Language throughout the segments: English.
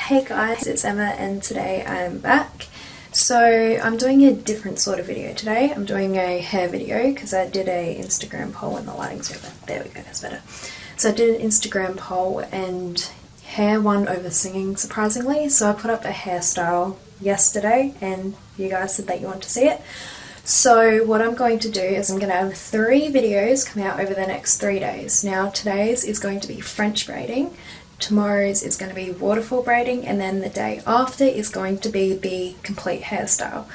Hey guys, it's Emma and today I'm back. So I'm doing a different sort of video today. I'm doing a hair video because I did a Instagram poll and the lighting's over. There we go, that's better. So I did an Instagram poll and hair won over singing surprisingly. So I put up a hairstyle yesterday and you guys said that you want to see it. So what I'm going to do is I'm going to have 3 videos come out over the next 3 days. Now today's is going to be French braiding, tomorrow's is going to be waterfall braiding, and then the day after is going to be the complete hairstyle.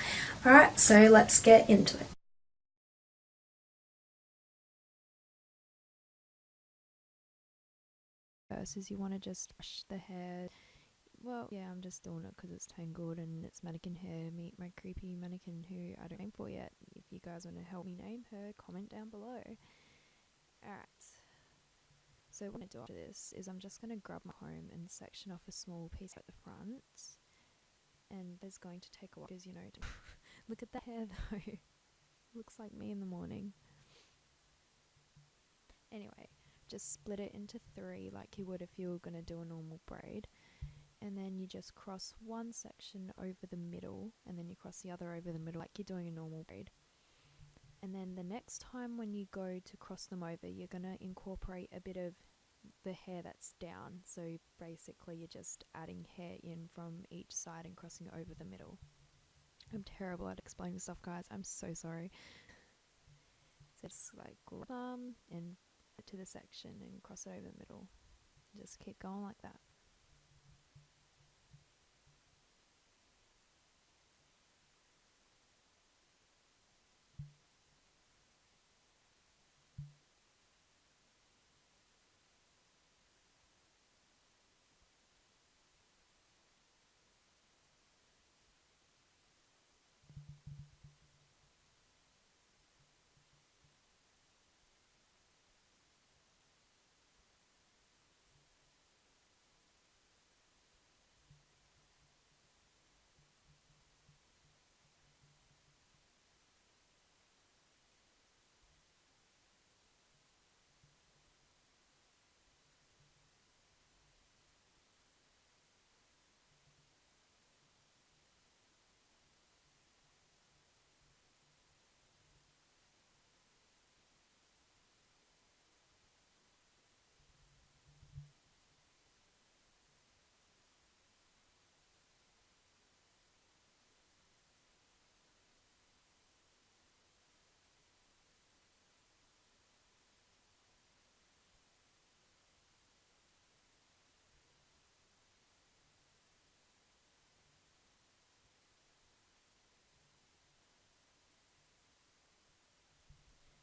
Alright, so let's get into it. First is you want to just brush the hair. Well, yeah, I'm just doing it because it's tangled and it's mannequin hair. Meet my creepy mannequin who I don't name for yet. If you guys want to help me name her, comment down below. Alright, so what I'm going to do after this is I'm just going to grab my comb and section off a small piece at the front. And there's going to take a while because, you know, look at the hair though. Looks like me in the morning. Anyway, just split it into 3 like you would if you were going to do a normal braid. And then you just cross one section over the middle and then you cross the other over the middle like you're doing a normal braid. And then the next time when you go to cross them over, you're going to incorporate a bit of the hair that's down. So basically you're just adding hair in from each side and crossing it over the middle. I'm terrible at explaining stuff, guys. I'm so sorry. So just like grab them and to the section and cross it over the middle. Just keep going like that.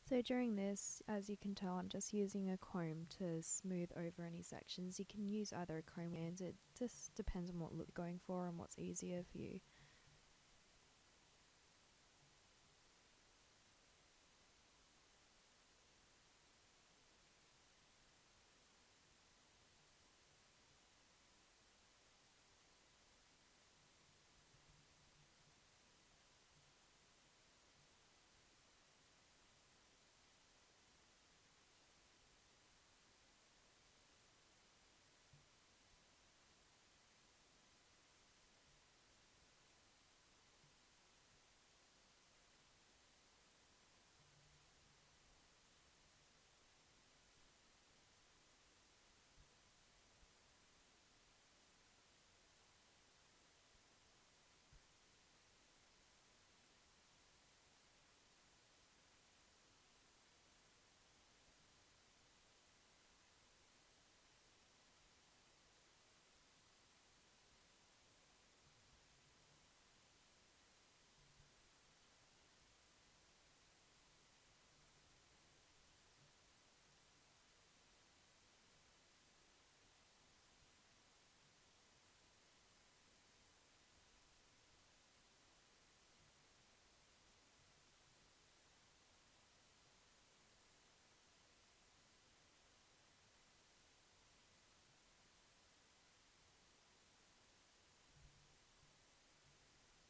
So during this, as you can tell, I'm just using a comb to smooth over any sections. You can use either a comb or hands. It just depends on what look you're going for and what's easier for you.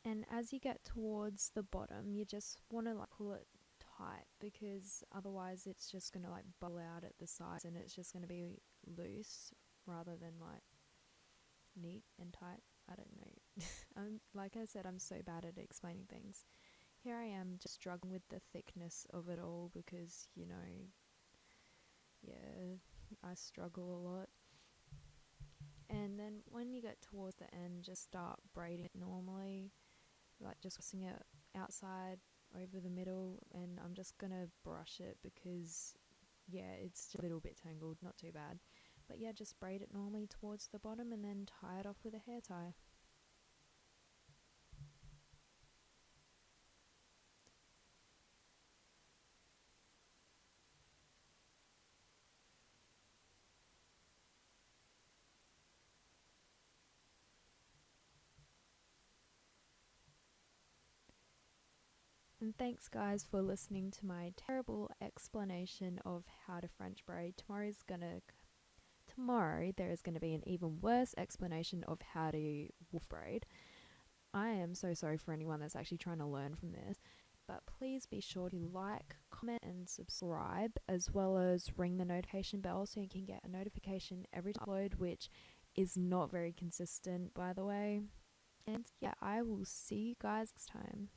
And as you get towards the bottom, you just want to like pull it tight because otherwise it's just going to like bubble out at the sides and it's just going to be loose rather than like neat and tight. I don't know. Like I said, I'm so bad at explaining things. Here I am just struggling with the thickness of it all because, yeah, I struggle a lot. And then when you get towards the end, just start braiding it normally, like just crossing it outside over the middle, and I'm just gonna brush it because, yeah, it's just a little bit tangled, not too bad. But yeah, just braid it normally towards the bottom and then tie it off with a hair tie. And thanks, guys, for listening to my terrible explanation of how to French braid. Tomorrow there is gonna be an even worse explanation of how to wolf braid. I am so sorry for anyone that's actually trying to learn from this. But please be sure to like, comment, and subscribe, as well as ring the notification bell so you can get a notification every time I upload, which is not very consistent, by the way. And yeah, I will see you guys next time.